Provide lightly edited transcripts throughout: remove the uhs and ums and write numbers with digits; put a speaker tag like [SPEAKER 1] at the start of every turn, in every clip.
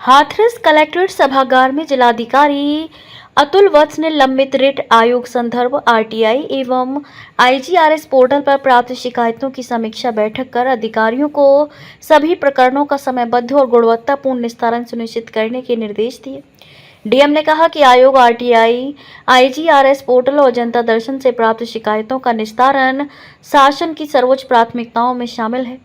[SPEAKER 1] Hathras collectorate सभागार में जिलाधिकारी अतुल वत्स ने लंबित रिट आयोग संदर्भ आरटीआई एवं आईजीआरएस पोर्टल पर प्राप्त शिकायतों की समीक्षा बैठक कर अधिकारियों को सभी प्रकरणों का समयबद्ध और गुणवत्तापूर्ण निस्तारण सुनिश्चित करने के निर्देश दिए। डीएम ने कहा कि आयोग आरटीआई, आईजीआरएस पोर्टल और जनता दर्शन से प्राप्त शिकायतों का निस्तारण शासन की सर्वोच्च प्राथमिकताओं में शामिल है।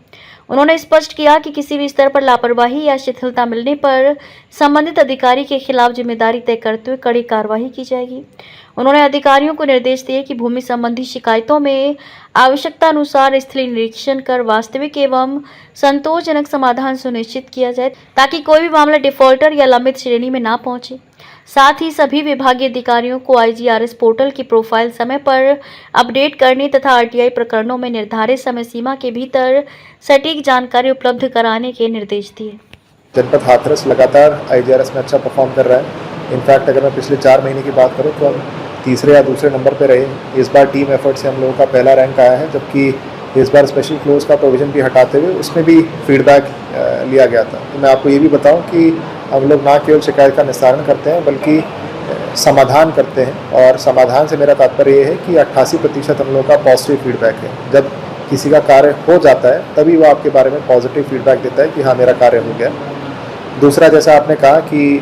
[SPEAKER 1] उन्होंने स्पष्ट किया कि किसी भी स्तर पर लापरवाही या शिथिलता मिलने पर संबंधित अधिकारी के खिलाफ जिम्मेदारी तय करते हुए कड़ी कार्रवाई की जाएगी। उन्होंने अधिकारियों को निर्देश दिए कि भूमि संबंधी शिकायतों में आवश्यकता अनुसार स्थलीय निरीक्षण कर वास्तविक एवं संतोषजनक समाधान सुनिश्चित किया जाए, ताकि कोई भी मामला डिफॉल्टर या लंबित श्रेणी में ना पहुंचे। साथ ही सभी विभागीय अधिकारियों को आईजीआरएस पोर्टल की प्रोफाइल समय पर अपडेट करने तथा आरटीआई प्रकरणों में निर्धारित समय सीमा के भीतर सटीक जानकारी उपलब्ध कराने के निर्देश दिए।
[SPEAKER 2] जनपद हाथरस लगातार आईजीआरएस में अच्छा परफॉर्म कर रहा है। इनफैक्ट अगर मैं पिछले 4 महीने की बात करूं तो हम तीसरे या दूसरे नंबर पर रहे। इस बार टीम एफर्ट से हम लोगों का पहला रैंक आया है, जबकि इस बार स्पेशल क्लोज का प्रोविज़न भी हटाते हुए उसमें भी फीडबैक लिया गया था। तो मैं आपको ये भी बताऊं कि हम लोग ना केवल शिकायत का निस्तारण करते हैं बल्कि समाधान करते हैं, और समाधान से मेरा तात्पर्य ये है कि 88% हम लोगों का पॉजिटिव फीडबैक है। जब किसी का कार्य हो जाता है तभी वो आपके बारे में पॉजिटिव फीडबैक देता है कि हाँ मेरा कार्य हो गया। दूसरा, जैसा आपने कहा कि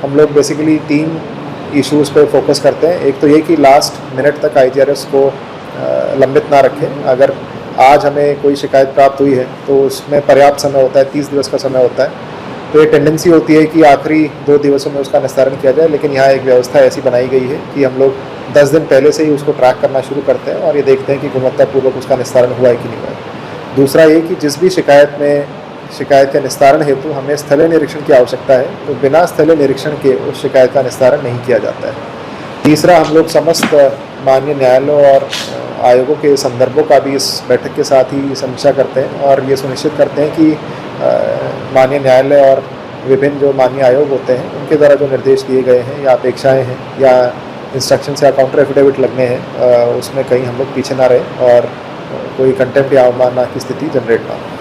[SPEAKER 2] हम लोग बेसिकली 3 इश्यूज़ पे फोकस करते हैं। एक तो ये कि लास्ट मिनट तक आईजीआरएस को लंबित ना रखें। अगर आज हमें कोई शिकायत प्राप्त हुई है तो उसमें पर्याप्त समय होता है, 30 दिवस का समय होता है, तो ये टेंडेंसी होती है कि आखिरी 2 दिवसों में उसका निस्तारण किया जाए। लेकिन यहाँ एक व्यवस्था ऐसी बनाई गई है कि हम लोग 10 दिन पहले से ही उसको ट्रैक करना शुरू करते हैं और ये देखते हैं कि गुणवत्तापूर्वक उसका निस्तारण हुआ है कि नहीं हुआ है। दूसरा ये कि जिस भी शिकायत के निस्तारण हेतु हमें स्थलीय निरीक्षण की आवश्यकता है, तो बिना स्थलीय निरीक्षण के उस शिकायत का निस्तारण नहीं किया जाता है। तीसरा, हम लोग समस्त माननीय न्यायालयों और आयोगों के संदर्भों का भी इस बैठक के साथ ही समीक्षा करते हैं और ये सुनिश्चित करते हैं कि माननीय न्यायालय और विभिन्न जो माननीय आयोग होते हैं उनके द्वारा जो निर्देश दिए गए हैं या अपेक्षाएं हैं या इंस्ट्रक्शंस या काउंटर एफिडेविट लगने हैं, उसमें कहीं हम लोग पीछे ना रहे और कोई कंटेम्प्ट या अवमानना की स्थिति जनरेट ना हो।